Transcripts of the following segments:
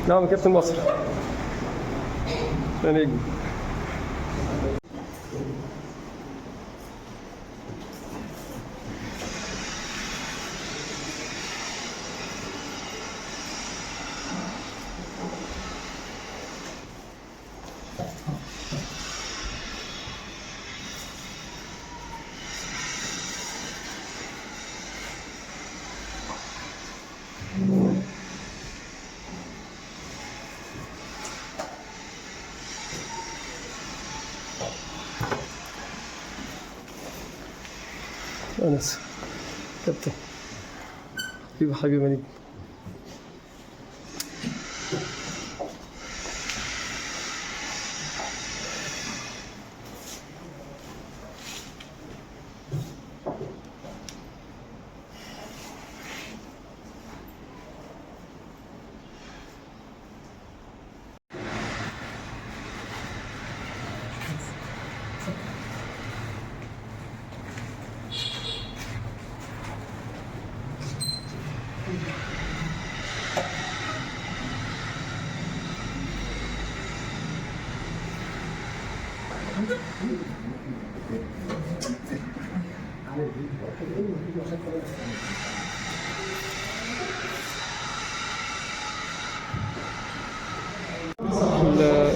نعم كابتن مصر. يا نجم. أنس كابتن حبيبي نجم.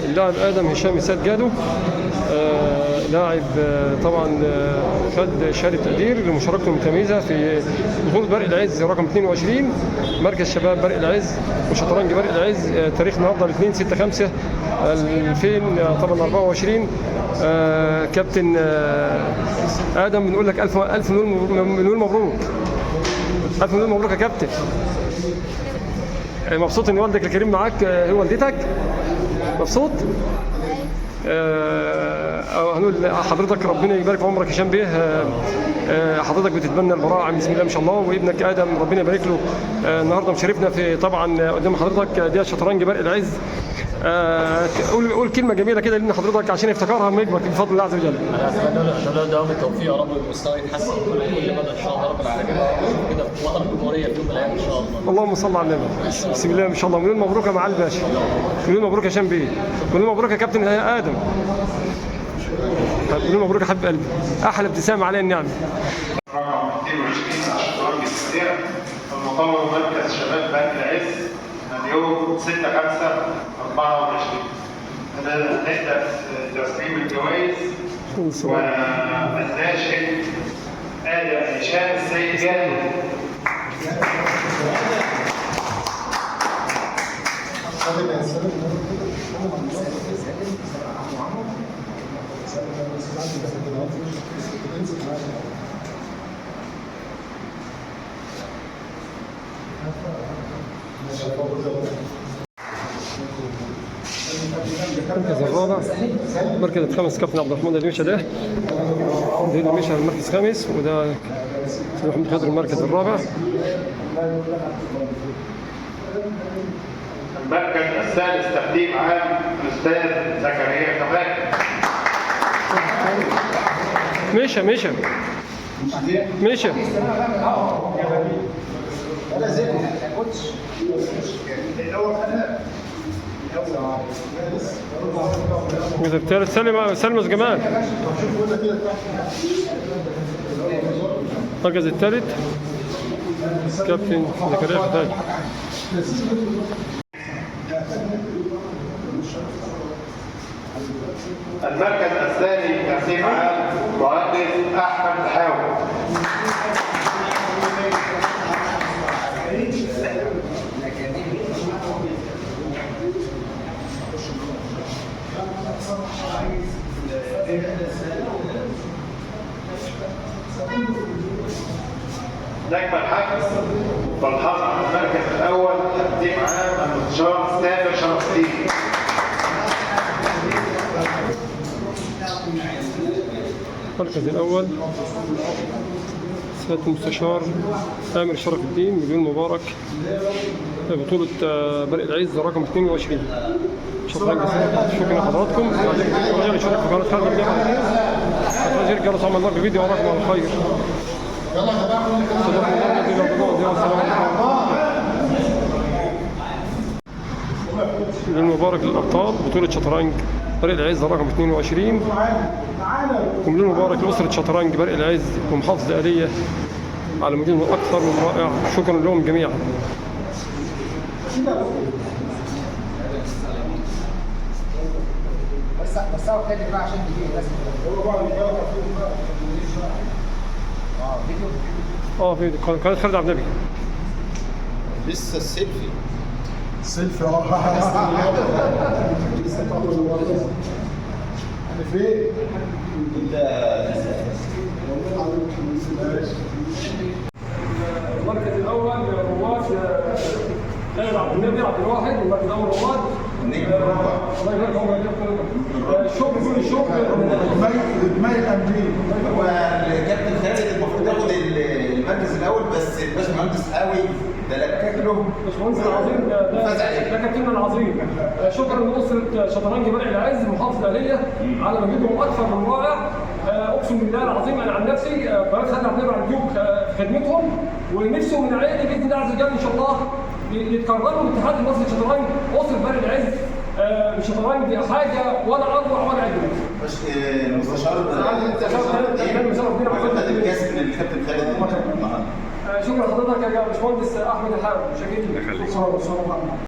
اللاعب آدم هشام إساد جادو لاعب طبعا خد شهادة تقدير لمشاركته المتميزة في بطولة برق العز رقم 22 مركز شباب برق العز وشطرنج برق العز تاريخ النهارده الاثنين 6/5/2024. كابتن آدم بنقول لك ألف مليون مبروك. ألف مليون مبروك يا كابتن. مبسوط ان والدك الكريم معاك هي والدتك؟ مبسوط؟ هنقول حضرتك ربنا يبارك في عمرك هشام بيه. حضرتك بتتبنى البراعه بسم الله ما شاء الله، وابنك ادم ربنا يبارك له النهارده مشرفنا في طبعا قدام حضرتك دي شطرنج برق العز. قول كلمه جميله كده لنا حضرتك عشان يفتكرها لما يكبر بفضل الله عز وجل. انا اتمنى له دوام التوفيق يا رب والمستوى يتحسن كل مدى ان شاء الله رب العالمين كده في وطن الجمهوريه في يوم من الايام ان شاء الله. اللهم صل على النبي. بسم الله ما شاء الله. مليون مبروك يا معالي الباشا. مليون مبروك يا هشام بيه. مليون مبروك يا كابتن ادم. مليون مبروك يا حبيب قلبي. احلى ابتسامه عليا النعمه. رقم 22 على الشطرنج السريع المقام مركز شباب برق العز اليوم 6/5/24. هنبدا تسليم الجوائز والناشئ آدم هشام السيد جادو. المركز الرابع المركز الخامس كابتن عبد الرحمن الميشا ده الميشا المركز الخامس، وده محمد خضر المركز الرابع. المركز السادس تقديم عام الاستاذ زكريا كمال. ميشا الثالث سلمس جمال. المركز الثالث كابتن زكريا فتاج. المركز الثاني تقديم عام مهندس احمد حاوي. نجم الحفز والحصل على المركز الاول تقديم عام المستشار سامر شرف الدين. المركز الاول سيادة المستشار سامر شرف الدين. مليون مبارك. بطولة برق العز رقم 22. شكرا لحضراتكم. رجعنا نشوفكم في قناة خالد الجامعة. فاجر جرس عمل لك فيديو وراكم على الخير. مبارك للابطال بطوله شطرنج برق العز رقم 22. ومليون مبارك لاسره شطرنج برق العز ومحافظه آلية على مجهود اكثر من رائع. شكرا لهم جميعا. بس هو كاتب بقى عشان تجيب الناس فيديو في قناه خالد عبد النبي. لسه السيلفي سيلفي انا فين؟ المركز الاول رواد خالد عبد النبي عبد الواحد. المركز الاول رواد الله يبارك عمرك. الشغل كل الشغل دماغ الامريكي. هو الكابتن خالد المفروض ياخد المركز الاول، بس الباشمهندس قوي ده لكك له. باشمهندس العظيم ده كابتننا العظيم. شكرا لاسره شطرنج برق العز محافظه آلية على مجهودهم اكثر من رائع. اقسم بالله العظيم انا عن نفسي قناه خالد عبد النبي على اليوتيوب في خدمتهم، ونفسي من عيني باذن الله عز وجل ان شاء الله يتكرروا الاتحاد المصري للشطرنج اسره برق العز. الشطرنج حاجه ولا اروع ولا اجمل. المستشار خد الكاس من الكابتن خالد النهارده. شكرا لحضرتك يا باشمهندس احمد الحاوي. شكرا لك.